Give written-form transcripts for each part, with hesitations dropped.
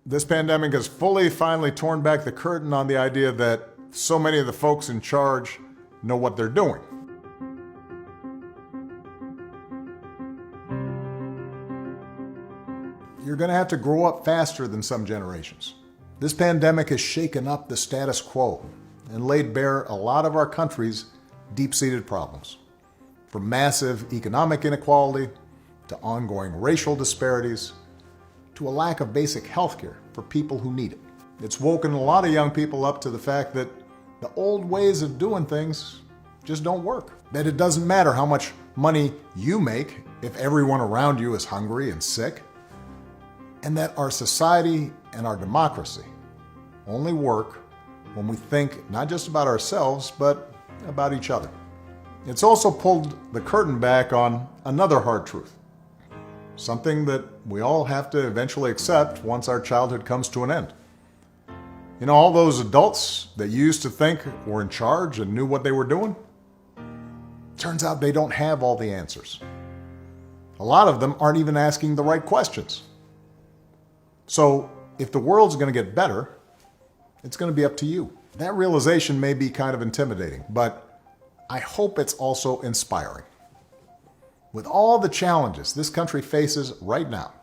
This pandemic has finally torn back the curtain on the idea that so many of the folks in charge know what they're doing. You're going to have to grow up faster than some generations. This pandemic has shaken up the status quo and laid bare a lot of our country's deep-seated problems, from massive economic inequality to ongoing racial disparities to a lack of basic health care for people who need it. It's woken a lot of young people up to the fact that the old ways of doing things just don't work. That it doesn't matter how much money you make if everyone around you is hungry and sick. And that our society and our democracy only work when we think not just about ourselves, but about each other. It's also pulled the curtain back on another hard truth, something that we all have to eventually accept once our childhood comes to an end. You know, all those adults that you used to think were in charge and knew what they were doing, turns out they don't have all the answers. A lot of them aren't even asking the right questions. So if the world's going to get better, it's going to be up to you. That realization may be kind of intimidating, but I hope it's also inspiring. With all the challenges this country faces right now,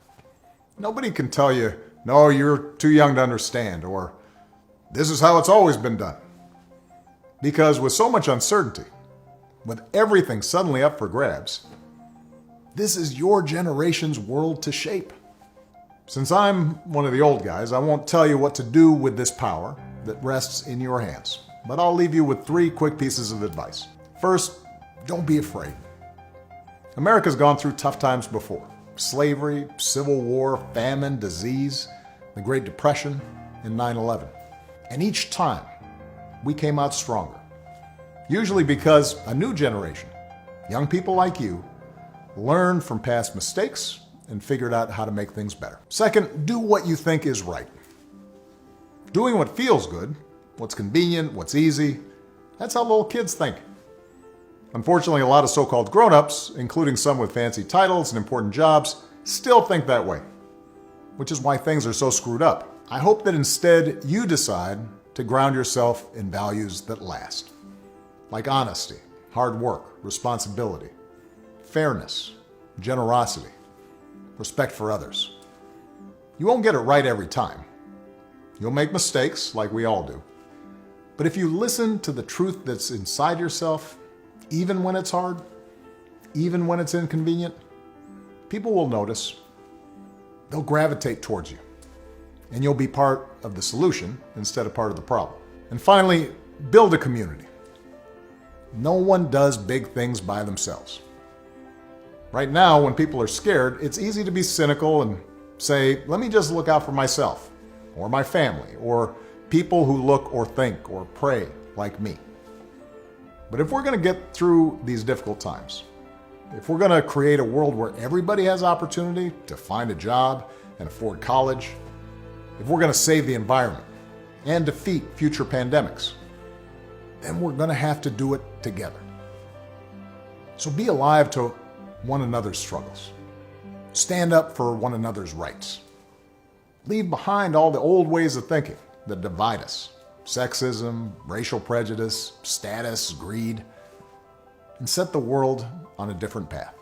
nobody can tell you, no, you're too young to understand, or this is how it's always been done. Because with so much uncertainty, with everything suddenly up for grabs, this is your generation's world to shape. Since I'm one of the old guys, I won't tell you what to do with this power that rests in your hands, but I'll leave you with 3 quick pieces of advice. First, don't be afraid. America's gone through tough times before. Slavery, civil war, famine, disease, the Great Depression, and 9/11. And each time, we came out stronger. Usually because a new generation, young people like you, learned from past mistakes and figured out how to make things better. Second, do what you think is right. Doing what feels good, what's convenient, what's easy, that's how little kids think. Unfortunately, a lot of so-called grown-ups, including some with fancy titles and important jobs, still think that way, which is why things are so screwed up. I hope that instead you decide to ground yourself in values that last, like honesty, hard work, responsibility, fairness, generosity, respect for others. You won't get it right every time. You'll make mistakes, like we all do. But if you listen to the truth that's inside yourself, even when it's hard, even when it's inconvenient, people will notice. They'll gravitate towards you. And you'll be part of the solution instead of part of the problem. And finally, build a community. No one does big things by themselves. Right now, when people are scared, it's easy to be cynical and say, let me just look out for myself, or my family, or people who look or think or pray like me. But if we're going to get through these difficult times, if we're going to create a world where everybody has opportunity to find a job and afford college, if we're going to save the environment and defeat future pandemics, then we're going to have to do it together. So be alive to one another's struggles. Stand up for one another's rights. Leave behind all the old ways of thinking that divide us. Sexism, racial prejudice, status, greed, and set the world on a different path.